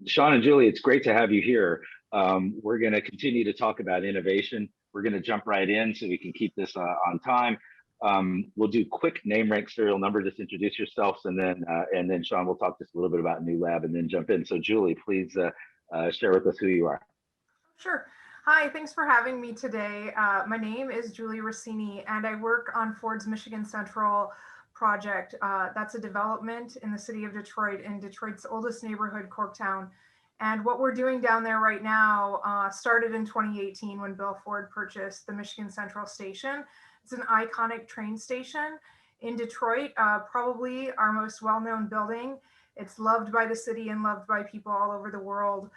Shaun and Julie, it's great to have you here. We're going to continue to talk about innovation. We're going to jump right in so we can keep this on time. We'll do quick name, rank, serial number. Just introduce yourselves, and then Shaun will talk just a little bit about New Lab, and then jump in. So Julie, please share with us who you are. Sure. Hi, thanks for having me today. My name is Julie Roscini, and I work on Ford's Michigan Central project. That's a development in the city of Detroit, in Detroit's oldest neighborhood, Corktown. And what we're doing down there right now started in 2018 when Bill Ford purchased the Michigan Central Station. It's an iconic train station in Detroit, probably our most well-known building. It's loved by the city and loved by people all over the world.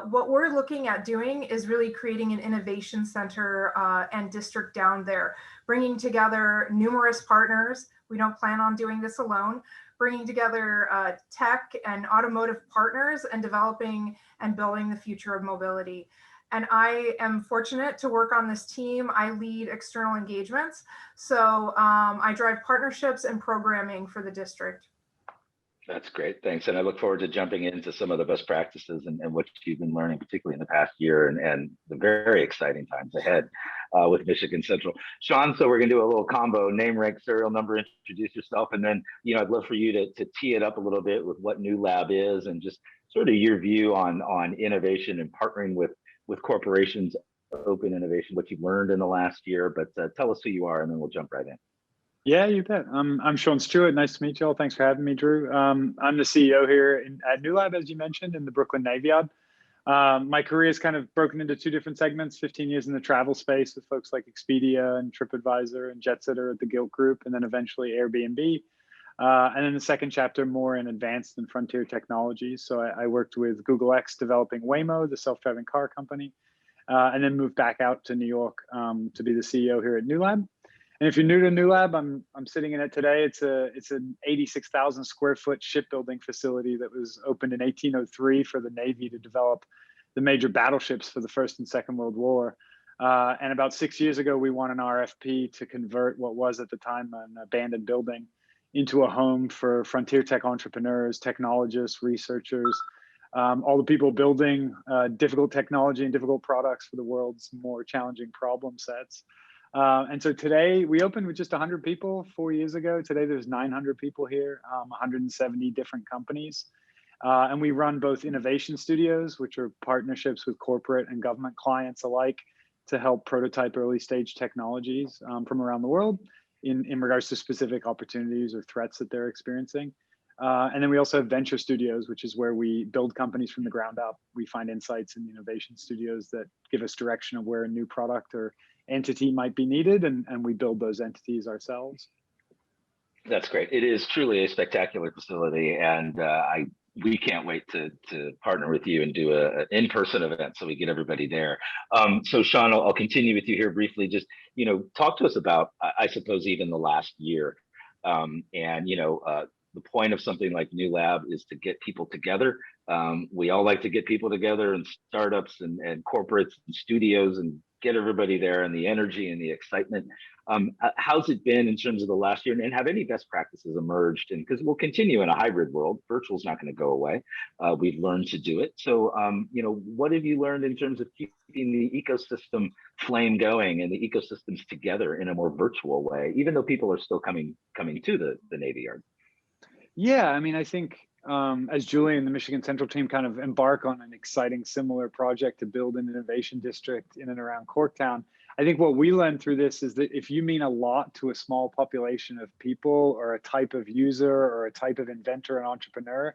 What we're looking at doing is really creating an innovation center and district down there, bringing together numerous partners. We don't plan on doing this alone, bringing together tech and automotive partners and developing and building the future of mobility. And I am fortunate to work on this team. I lead external engagements. So I drive partnerships and programming for the district. That's great. Thanks. And I look forward to jumping into some of the best practices and what you've been learning, particularly in the past year, and the very exciting times ahead with Michigan Central. Shaun, so we're going to do a little combo: name, rank, serial number, introduce yourself. And then, I'd love for you to tee it up a little bit with what New Lab is and just sort of your view on innovation and partnering with corporations, open innovation, what you've learned in the last year. But tell us who you are, and then we'll jump right in. Yeah, you bet. I'm Shaun Stewart. Nice to meet you all. Thanks for having me, Drew. I'm the CEO here at New Lab, as you mentioned, in the Brooklyn Navy Yard. My career is kind of broken into two different segments: 15 years in the travel space with folks like Expedia and TripAdvisor and JetSitter at the Gilt Group, and then eventually Airbnb. And then the second chapter, more in advanced and frontier technologies. So I worked with Google X developing Waymo, the self-driving car company, and then moved back out to New York to be the CEO here at New Lab. And if you're new to New Lab, I'm sitting in it today. It's an 86,000 square foot shipbuilding facility that was opened in 1803 for the Navy to develop the major battleships for the First and Second World War. And about 6 years ago, we won an RFP to convert what was at the time an abandoned building into a home for frontier tech entrepreneurs, technologists, researchers, all the people building difficult technology and difficult products for the world's more challenging problem sets. And so today we opened with just 100 people 4 years ago. Today there's 900 people here, 170 different companies. And we run both innovation studios, which are partnerships with corporate and government clients alike to help prototype early stage technologies from around the world in regards to specific opportunities or threats that they're experiencing. And then we also have venture studios, which is where we build companies from the ground up. We find insights in the innovation studios that give us direction of where a new product or entity might be needed, and we build those entities ourselves. That's great. It is truly a spectacular facility, and we can't wait to partner with you and do an in-person event so we get everybody there. So Shaun, I'll continue with you here briefly. Just talk to us about, I suppose, even the last year, and the point of something like New Lab is to get people together. We all like to get people together, and startups and corporates and studios, and get everybody there, and the energy and the excitement. How's it been in terms of the last year, and have any best practices emerged? And because we'll continue in a hybrid world, virtual's not going to go away. We've learned to do it. So, what have you learned in terms of keeping the ecosystem flame going and the ecosystems together in a more virtual way, even though people are still coming to the Navy Yard? Yeah, I mean, I think as Julie and the Michigan Central team kind of embark on an exciting similar project to build an innovation district in and around Corktown, I think what we learned through this is that if you mean a lot to a small population of people, or a type of user, or a type of inventor and entrepreneur,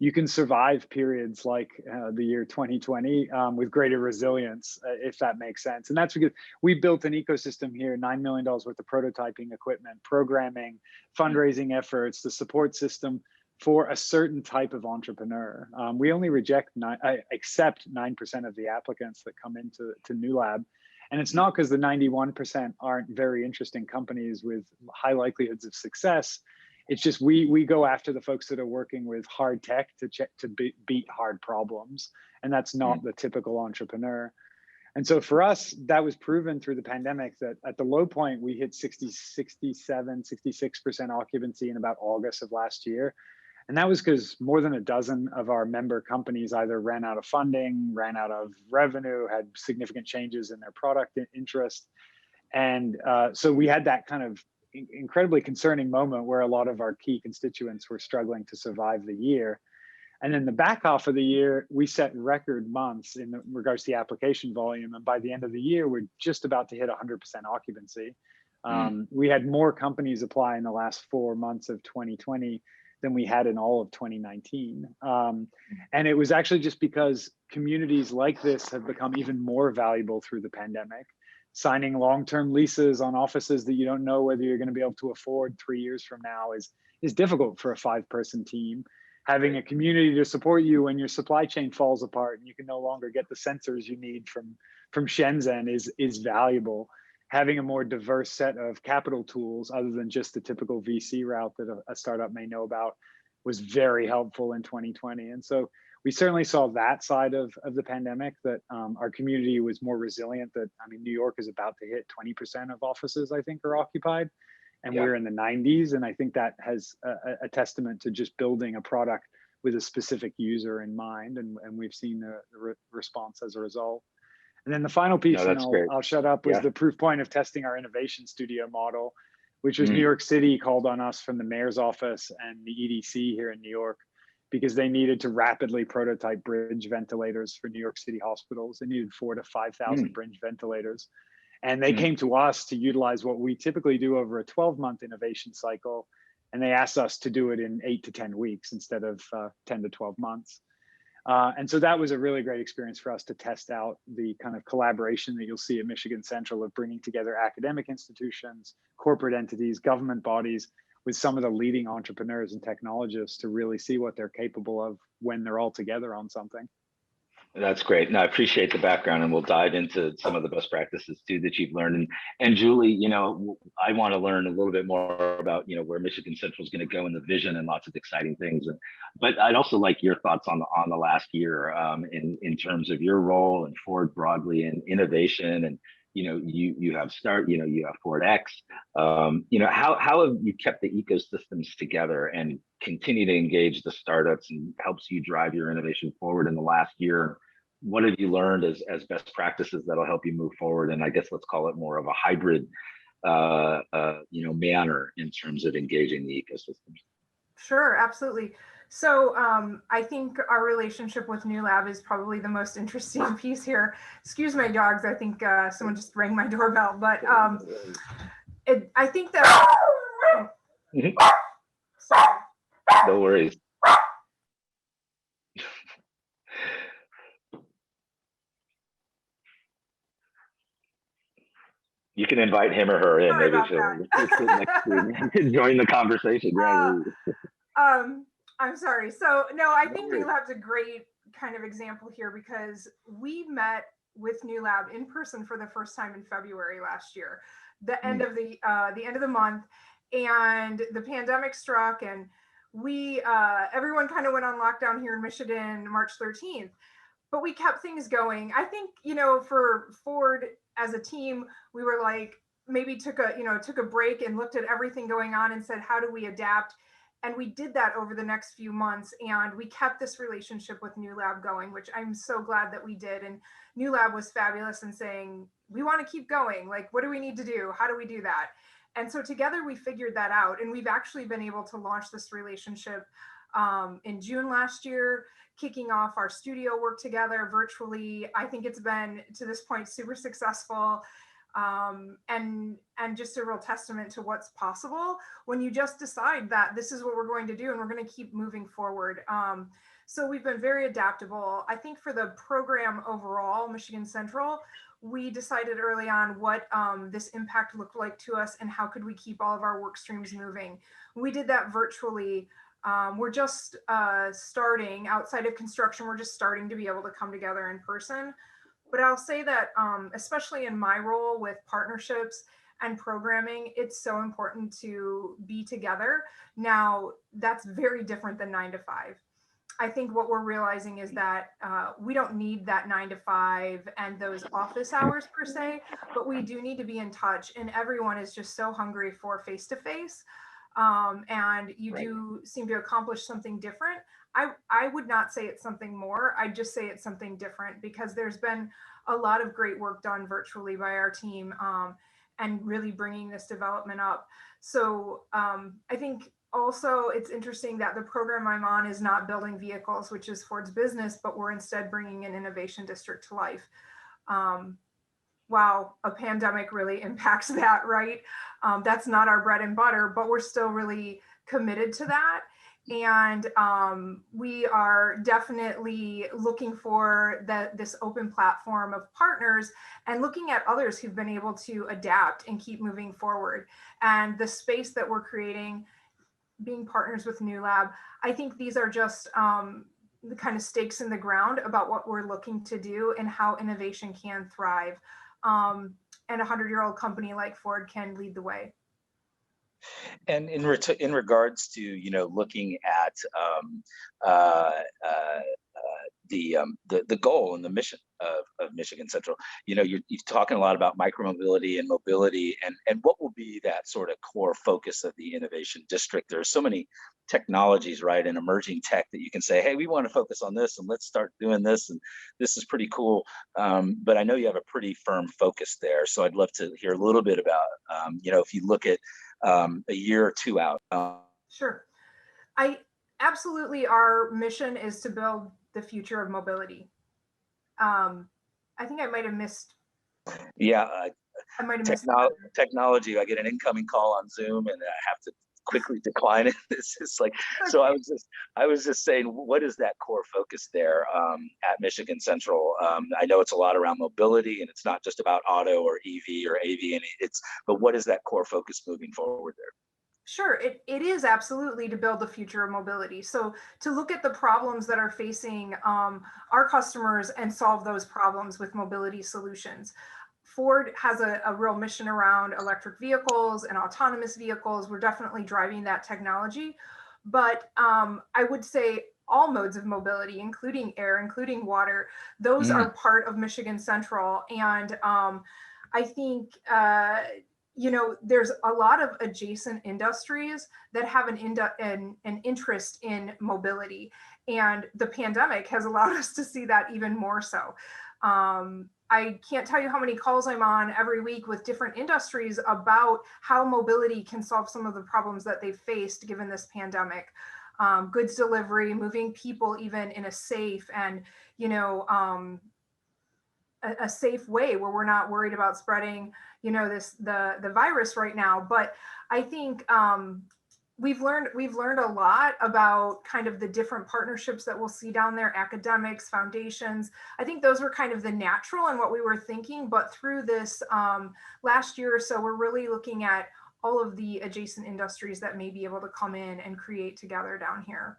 you can survive periods like the year 2020 with greater resilience, if that makes sense. And that's because we built an ecosystem here, $9 million worth of prototyping equipment, programming, fundraising efforts, the support system for a certain type of entrepreneur. We only accept 9% of the applicants that come into New Lab. And it's not because the 91% aren't very interesting companies with high likelihoods of success. It's just we go after the folks that are working with hard tech to beat hard problems. And that's not the typical entrepreneur. And so for us, that was proven through the pandemic that at the low point, we hit 66% occupancy in about August of last year. And that was because more than a dozen of our member companies either ran out of funding, ran out of revenue, had significant changes in their product interest. And so we had that kind of incredibly concerning moment where a lot of our key constituents were struggling to survive the year. And then the back half of the year, we set record months in regards to the application volume. And by the end of the year, we're just about to hit 100% occupancy. We had more companies apply in the last 4 months of 2020 than we had in all of 2019. And it was actually just because communities like this have become even more valuable through the pandemic. Signing long-term leases on offices that you don't know whether you're going to be able to afford 3 years from now is difficult for a 5-person team. Having a community to support you when your supply chain falls apart and you can no longer get the sensors you need from Shenzhen is valuable. Having a more diverse set of capital tools other than just the typical VC route that a startup may know about was very helpful in 2020. And so we certainly saw that side of the pandemic, that our community was more resilient. That, I mean, New York is about to hit 20% of offices, I think, are occupied. And we're in the 90s. And I think that has a testament to just building a product with a specific user in mind. And we've seen the response as a result. And then the final piece, and I'll shut up, was the proof point of testing our innovation studio model, which was New York City called on us from the mayor's office and the EDC here in New York, because they needed to rapidly prototype bridge ventilators for New York City hospitals. They needed 4,000 to 5,000 bridge ventilators. And they came to us to utilize what we typically do over a 12-month innovation cycle. And they asked us to do it in 8 to 10 weeks instead of 10 to 12 months. And so that was a really great experience for us to test out the kind of collaboration that you'll see at Michigan Central of bringing together academic institutions, corporate entities, government bodies, with some of the leading entrepreneurs and technologists to really see what they're capable of when they're all together on something. That's great. No, I appreciate the background, and we'll dive into some of the best practices too that you've learned. And Julie, I want to learn a little bit more about, where Michigan Central is going to go in the vision and lots of exciting things. But I'd also like your thoughts on the last year in terms of your role and Ford broadly in innovation. And you have you have Ford X. How have you kept the ecosystems together and continue to engage the startups and helps you drive your innovation forward in the last year? What have you learned as best practices that'll help you move forward? And I guess let's call it more of a hybrid, manner in terms of engaging the ecosystems. Sure, absolutely. So I think our relationship with New Lab is probably the most interesting piece here. Excuse my dogs. I think someone just rang my doorbell, but I think that. No worries. You can invite him or her in. Sorry maybe she'll join the conversation. I'm sorry. So no, I think New Lab's a great kind of example here, because we met with New Lab in person for the first time in February last year, the end of the month, and the pandemic struck, and we everyone kind of went on lockdown here in Michigan March 13th, but we kept things going. I think, for Ford as a team, we were like, maybe took a break and looked at everything going on and said, how do we adapt? And we did that over the next few months, and we kept this relationship with New Lab going, which I'm so glad that we did. And New Lab was fabulous in saying, we want to keep going. Like, what do we need to do? How do we do that? And so together we figured that out, and we've actually been able to launch this relationship in June last year, kicking off our studio work together virtually. I think it's been, to this point, super successful. And just a real testament to what's possible when you just decide that this is what we're going to do and we're going to keep moving forward. So we've been very adaptable. I think for the program overall, Michigan Central, we decided early on what this impact looked like to us and how could we keep all of our work streams moving. We did that virtually. We're just starting outside of construction. We're just starting to be able to come together in person. But I'll say that, especially in my role with partnerships and programming, it's so important to be together. Now, that's very different than 9 to 5. I think what we're realizing is that we don't need that 9 to 5 and those office hours per se, but we do need to be in touch. And everyone is just so hungry for face-to-face. and you do seem to accomplish something different. I would not say it's something more. I'd just say it's something different, because there's been a lot of great work done virtually by our team, and really bringing this development up. So I think also it's interesting that the program I'm on is not building vehicles, which is Ford's business, but we're instead bringing an innovation district to life. Wow, a pandemic really impacts that, right? That's not our bread and butter, but we're still really committed to that. And we are definitely looking for this open platform of partners, and looking at others who've been able to adapt and keep moving forward. And the space that we're creating, being partners with New Lab, I think these are just the kind of stakes in the ground about what we're looking to do and how innovation can thrive. And a 100-year-old company like Ford can lead the way. And in regards to, looking at the goal and the mission of Michigan Central, you're talking a lot about micromobility and mobility, and what will be that sort of core focus of the innovation district? There are so many technologies, right, and emerging tech that you can say, hey, we want to focus on this, and let's start doing this, and this is pretty cool. But I know you have a pretty firm focus there, so I'd love to hear a little bit about, if you look at a year or two out. Sure. Absolutely, our mission is to build the future of mobility. I think I might have missed. Yeah. I might have missed technology. I get an incoming call on Zoom and I have to quickly decline it. It's just like, so I was just saying, what is that core focus there at Michigan Central? I know it's a lot around mobility, and it's not just about auto or EV or AV, and but what is that core focus moving forward there? Sure, it is absolutely to build the future of mobility. So to look at the problems that are facing our customers and solve those problems with mobility solutions. Ford has a real mission around electric vehicles and autonomous vehicles. We're definitely driving that technology. But I would say all modes of mobility, including air, including water, those are part of Michigan Central. And I think there's a lot of adjacent industries that have an interest in mobility, and the pandemic has allowed us to see that even more so. I can't tell you how many calls I'm on every week with different industries about how mobility can solve some of the problems that they've faced given this pandemic. Goods delivery, moving people even in a safe and, a safe way where we're not worried about spreading, the virus right now. But I think we've learned a lot about kind of the different partnerships that we'll see down there, academics, foundations. I think those were kind of the natural and what we were thinking. But through this last year or so, we're really looking at all of the adjacent industries that may be able to come in and create together down here.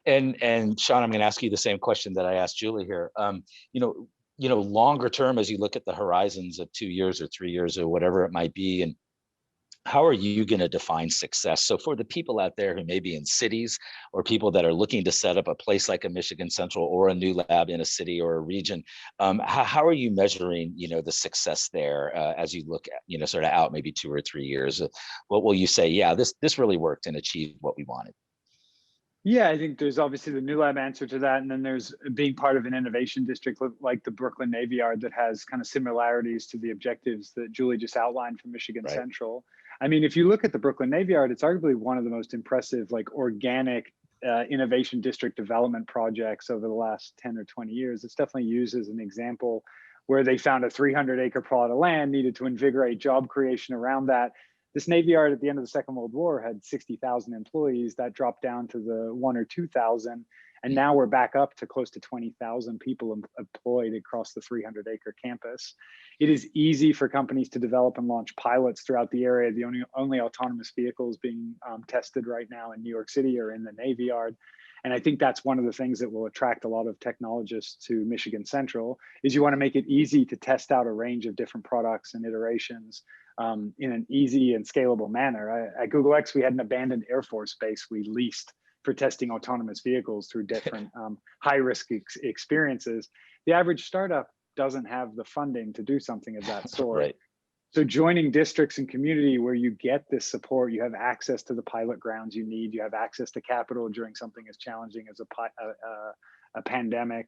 And Shaun, I'm going to ask you the same question that I asked Julie here. Longer term, as you look at the horizons of 2 years or 3 years or whatever it might be, and how are you going to define success? So for the people out there who may be in cities, or people that are looking to set up a place like a Michigan Central or a New Lab in a city or a region, how are you measuring, the success there as you look at, sort of out maybe 2 or 3 years? What will you say? Yeah, this really worked and achieved what we wanted. Yeah, I think there's obviously the New Lab answer to that. And then there's being part of an innovation district like the Brooklyn Navy Yard that has kind of similarities to the objectives that Julie just outlined for Michigan Central. I mean, if you look at the Brooklyn Navy Yard, it's arguably one of the most impressive, like organic innovation district development projects over the last 10 or 20 years. It's definitely used as an example where they found a 300-acre plot of land, needed to invigorate job creation around that. This Navy Yard at the end of the Second World War had 60,000 employees. That dropped down to the 1,000 or 2,000. And now we're back up to close to 20,000 people employed across the 300-acre campus. It is easy for companies to develop and launch pilots throughout the area. The only autonomous vehicles being tested right now in New York City are in the Navy Yard. And I think that's one of the things that will attract a lot of technologists to Michigan Central, is you want to make it easy to test out a range of different products and iterations in an easy and scalable manner. At Google X, we had an abandoned Air Force base we leased for testing autonomous vehicles through different high-risk experiences. The average startup doesn't have the funding to do something of that sort. So joining districts and community where you get this support, you have access to the pilot grounds you need, you have access to capital during something as challenging as a pandemic,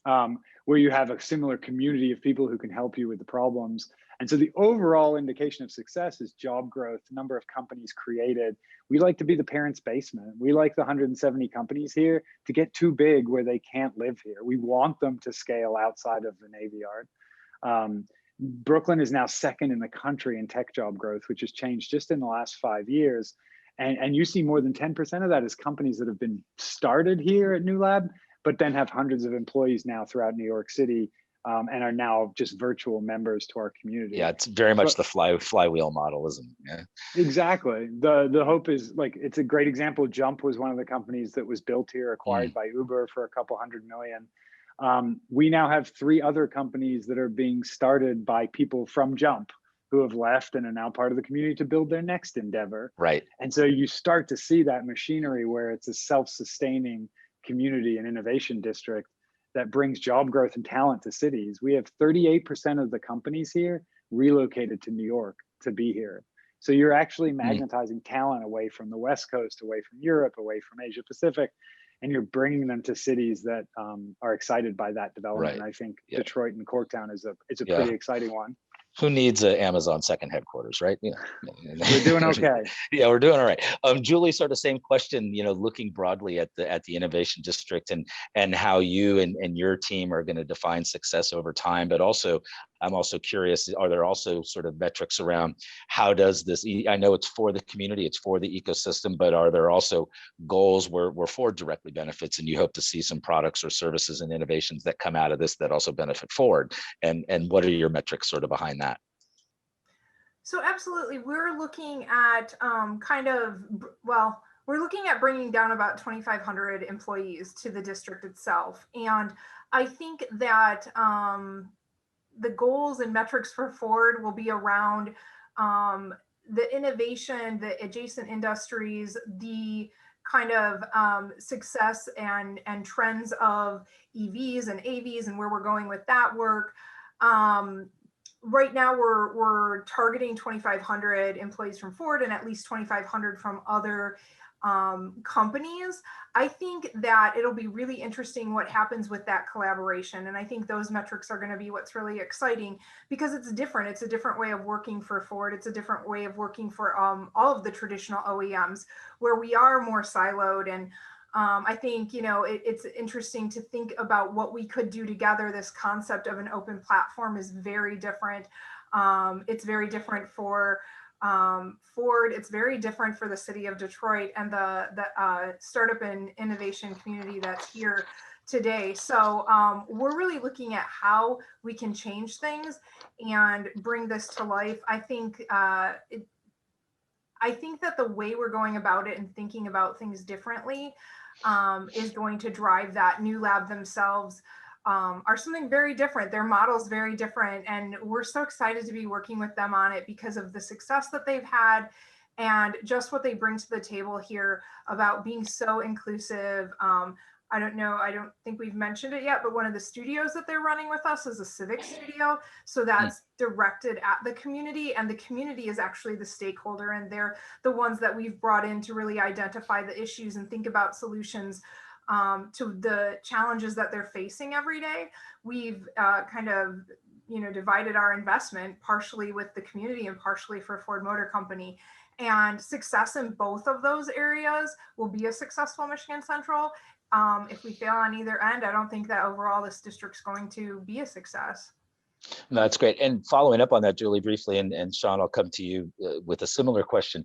where you have a similar community of people who can help you with the problems. And so the overall indication of success is job growth, number of companies created. We like to be the parents' basement. We like the 170 companies here to get too big where they can't live here. We want them to scale outside of the Navy Yard. Brooklyn is now second in the country in tech job growth, which has changed just in the last 5 years. And you see more than 10% of that is companies that have been started here at New Lab, but then have hundreds of employees now throughout New York City, and are now just virtual members to our community. Yeah, it's very much the flywheel model, isn't it? Yeah. Exactly. The hope is, like, it's a great example. Jump was one of the companies that was built here, acquired by Uber for a couple $100 million. We now have 3 other companies that are being started by people from Jump who have left and are now part of the community to build their next endeavor. Right. And so you start to see that machinery where it's a self-sustaining community and innovation district that brings job growth and talent to cities. We have 38% of the companies here relocated to New York to be here. So you're actually magnetizing talent away from the West Coast, away from Europe, away from Asia Pacific, and you're bringing them to cities that are excited by that development. Right. And I think Yeah. Detroit and Corktown is a pretty exciting one. Who needs an Amazon second headquarters, right? Yeah. We're doing okay. Yeah, we're doing all right. Julie, sort of same question, looking broadly at the innovation district and how you and your team are going to define success over time, but also I'm also curious, are there also sort of metrics around how does this, I know it's for the community, it's for the ecosystem, but are there also goals where Ford directly benefits and you hope to see some products or services and innovations that come out of this that also benefit Ford? And what are your metrics sort of behind that? So absolutely, we're looking at we're looking at bringing down about 2,500 employees to the district itself. And I think that the goals and metrics for Ford will be around the innovation, the adjacent industries, the kind of success and trends of EVs and AVs and where we're going with that work. Right now, we're targeting 2,500 employees from Ford and at least 2,500 from other companies. I think that it'll be really interesting what happens with that collaboration. And I think those metrics are going to be what's really exciting because it's different. It's a different way of working for Ford. It's a different way of working for all of the traditional OEMs where we are more siloed. And I think, it's interesting to think about what we could do together. This concept of an open platform is very different. It's very different for Ford. It's very different for the city of Detroit and the startup and innovation community that's here today. So we're really looking at how we can change things and bring this to life. I think that the way we're going about it and thinking about things differently is going to drive that. New Lab themselves are something very different. Their model's very different. And we're so excited to be working with them on it because of the success that they've had and just what they bring to the table here about being so inclusive. I don't think we've mentioned it yet, but one of the studios that they're running with us is a civic studio. So that's directed at the community, and the community is actually the stakeholder, and they're the ones that we've brought in to really identify the issues and think about solutions to the challenges that they're facing every day. We've divided our investment partially with the community and partially for Ford Motor Company. And success in both of those areas will be a successful Michigan Central. If we fail on either end, I don't think that overall this district's going to be a success. No, that's great. And following up on that, Julie, briefly, and Shaun, I'll come to you with a similar question.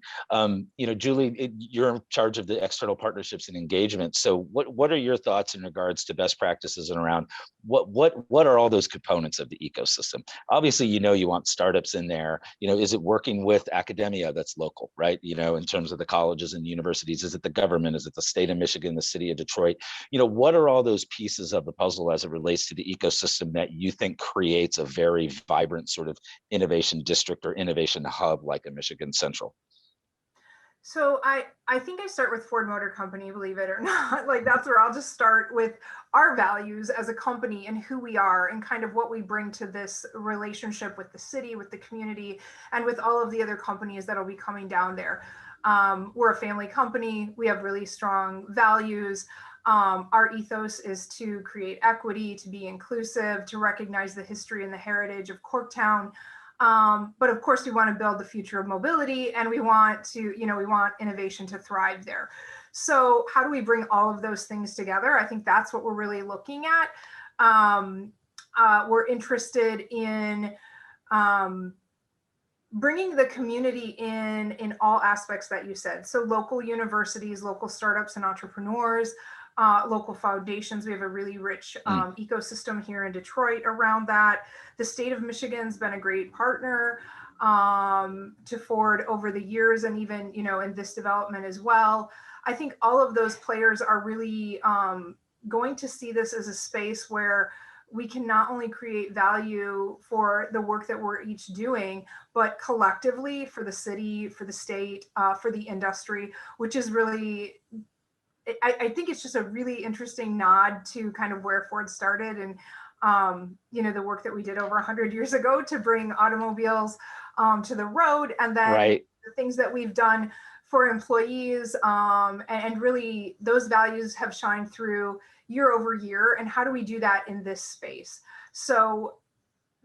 Julie, you're in charge of the external partnerships and engagement. So what are your thoughts in regards to best practices and around what are all those components of the ecosystem? Obviously, you want startups in there. Is it working with academia that's local, right? In terms of the colleges and universities, is it the government? Is it the state of Michigan, the city of Detroit? What are all those pieces of the puzzle as it relates to the ecosystem that you think creates a very vibrant sort of innovation district or innovation hub like a Michigan Central? So I think I start with Ford Motor Company, believe it or not. Like that's where I'll just start with our values as a company and who we are and kind of what we bring to this relationship with the city, with the community, and with all of the other companies that'll be coming down there. We're a family company. We have really strong values. Our ethos is to create equity, to be inclusive, to recognize the history and the heritage of Corktown. But of course, we want to build the future of mobility, and we want to, we want innovation to thrive there. So how do we bring all of those things together? I think that's what we're really looking at. We're interested in bringing the community in all aspects that you said. So local universities, local startups and entrepreneurs, local foundations. We have a really rich ecosystem here in Detroit around that. The state of Michigan's been a great partner to Ford over the years, and even in this development as well. I think all of those players are really going to see this as a space where we can not only create value for the work that we're each doing, but collectively for the city, for the state, for the industry, which is really, I think it's just a really interesting nod to kind of where Ford started and, the work that we did over 100 years ago to bring automobiles to the road, and then the things that we've done for employees, and really those values have shined through year over year. And how do we do that in this space? So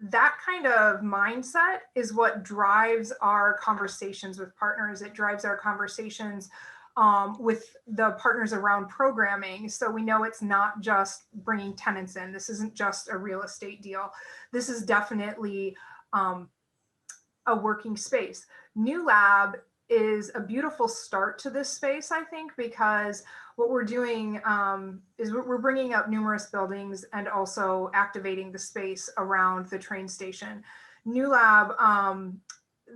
that kind of mindset is what drives our conversations with partners. It drives our conversations with the partners around programming. So we know it's not just bringing tenants in. This isn't just a real estate deal. This is definitely a working space. New Lab is a beautiful start to this space, I think, because what we're doing is we're bringing up numerous buildings and also activating the space around the train station. New Lab,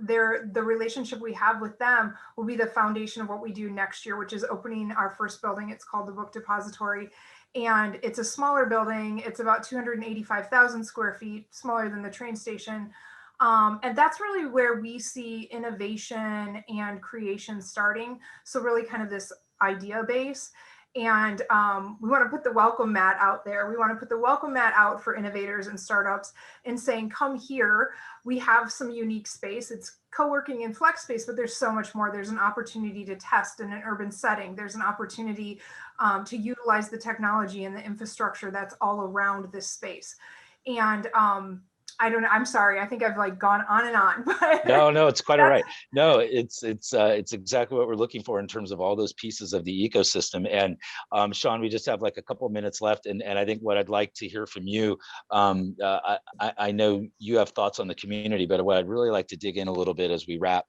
the relationship we have with them will be the foundation of what we do next year, which is opening our first building. It's called the Book Depository, and it's a smaller building. It's about 285,000 square feet, smaller than the train station. And that's really where we see innovation and creation starting. So really kind of this idea base. And we want to put the welcome mat out there. We want to put the welcome mat out for innovators and startups and saying, come here. We have some unique space. It's co-working and flex space, but there's so much more. There's an opportunity to test in an urban setting. There's an opportunity to utilize the technology and the infrastructure that's all around this space. And I don't know. I'm sorry. I think I've like gone on and on. But no, it's quite all right. No, it's exactly what we're looking for in terms of all those pieces of the ecosystem. And Shaun, we just have like a couple of minutes left, and I think what I'd like to hear from you. I know you have thoughts on the community, but what I'd really like to dig in a little bit as we wrap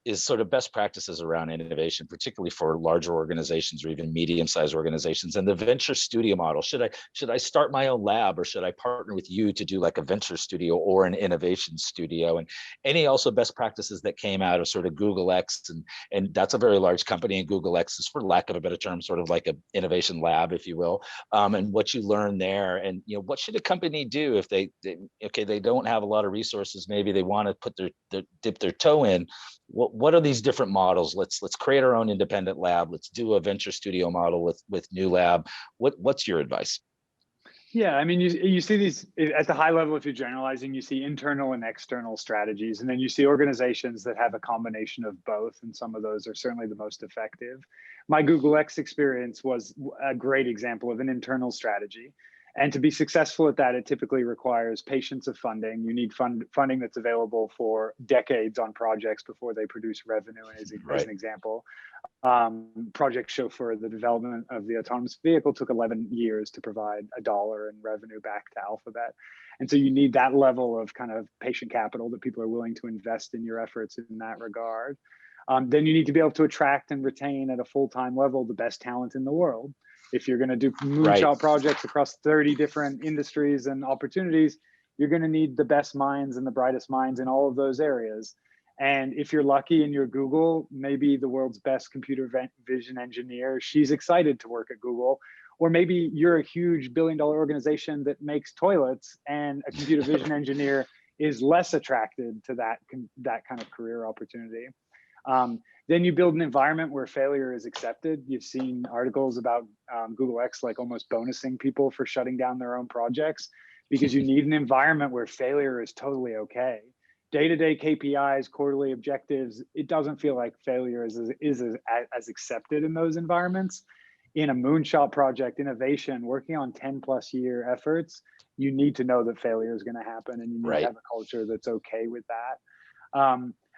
is sort of best practices around innovation, particularly for larger organizations or even medium-sized organizations, and the venture studio model. Should I start my own lab, or should I partner with you to do like a venture studio or an innovation studio? And any also best practices that came out of sort of Google X, and that's a very large company, and Google X is, for lack of a better term, sort of like an innovation lab, if you will, and what you learn there. And what should a company do if they don't have a lot of resources, maybe they want to put dip their toe in. What are these different models? Let's create our own independent lab. Let's do a venture studio model with New Lab. What's your advice? Yeah, I mean, you see these at the high level. If you're generalizing, you see internal and external strategies, and then you see organizations that have a combination of both, and some of those are certainly the most effective. My Google X experience was a great example of an internal strategy. And to be successful at that, it typically requires patience of funding. You need funding that's available for decades on projects before they produce revenue, as an example. Project Chauffeur, the development of the autonomous vehicle, took 11 years to provide $1 in revenue back to Alphabet. And so you need that level of kind of patient capital that people are willing to invest in your efforts in that regard. Then you need to be able to attract and retain at a full-time level the best talent in the world. If you're going to do moonshot projects across 30 different industries and opportunities, you're going to need the best minds and the brightest minds in all of those areas. And if you're lucky and you're Google, maybe the world's best computer vision engineer, she's excited to work at Google. Or maybe you're a huge billion-dollar organization that makes toilets, and a computer vision engineer is less attracted to that kind of career opportunity. Then you build an environment where failure is accepted. You've seen articles about Google X like almost bonusing people for shutting down their own projects, because you need an environment where failure is totally okay. Day-to-day KPIs, quarterly objectives, it doesn't feel like failure is as accepted in those environments. In a moonshot project, innovation, working on 10+ year efforts, you need to know that failure is going to happen, and you need to have a culture that's okay with that.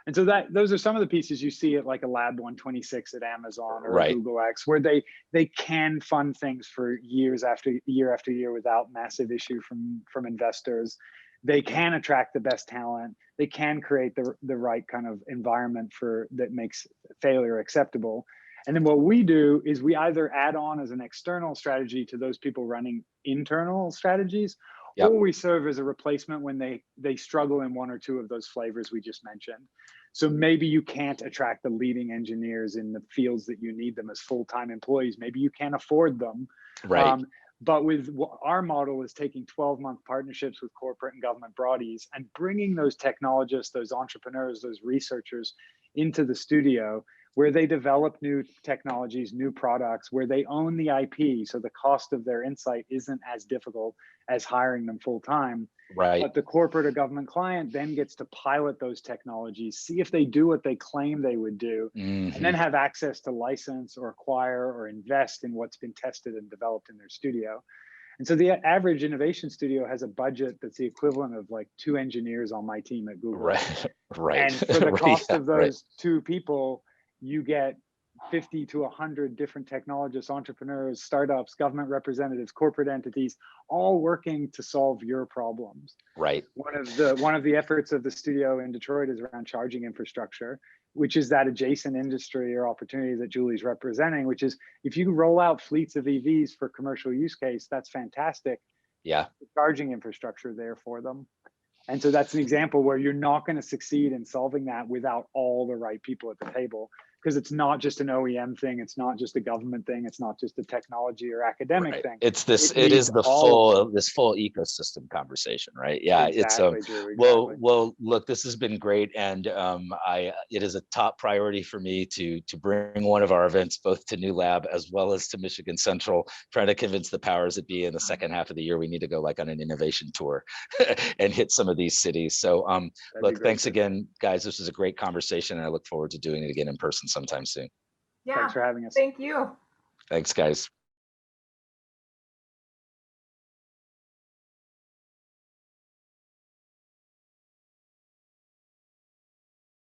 And so those are some of the pieces you see at like a Lab 126 at Amazon or Google X, where they can fund things for years after year without massive issue from investors. They can attract the best talent. They can create the right kind of environment that makes failure acceptable. And then what we do is we either add on as an external strategy to those people running internal strategies, or we serve as a replacement when they struggle in one or two of those flavors we just mentioned. So maybe you can't attract the leading engineers in the fields that you need them as full-time employees. Maybe you can't afford them. But with our model is taking 12-month partnerships with corporate and government bodies and bringing those technologists, those entrepreneurs, those researchers into the studio, where they develop new technologies, new products, where they own the IP. So the cost of their insight isn't as difficult as hiring them full time. But the corporate or government client then gets to pilot those technologies, see if they do what they claim they would do, and then have access to license or acquire or invest in what's been tested and developed in their studio. And so the average innovation studio has a budget that's the equivalent of like 2 engineers on my team at Google. And for the cost of those 2 people, you get 50 to 100 different technologists, entrepreneurs, startups, government representatives, corporate entities, all working to solve your problems. One of the efforts of the studio in Detroit is around charging infrastructure, which is that adjacent industry or opportunity that Julie's representing, which is if you roll out fleets of EVs for commercial use case, that's fantastic. The charging infrastructure there for them. And so that's an example where you're not going to succeed in solving that without all the right people at the table, because it's not just an OEM thing. It's not just a government thing. It's not just a technology or academic thing. It is the full ecosystem conversation, right? Exactly, Drew, well, look, this has been great. And it is a top priority for me to bring one of our events both to New Lab as well as to Michigan Central, trying to convince the powers that be in the second half of the year, we need to go like on an innovation tour and hit some of these cities. So look, thanks again, guys. This was a great conversation, and I look forward to doing it again in person sometime soon. Yeah. Thanks for having us. Thank you. Thanks, guys.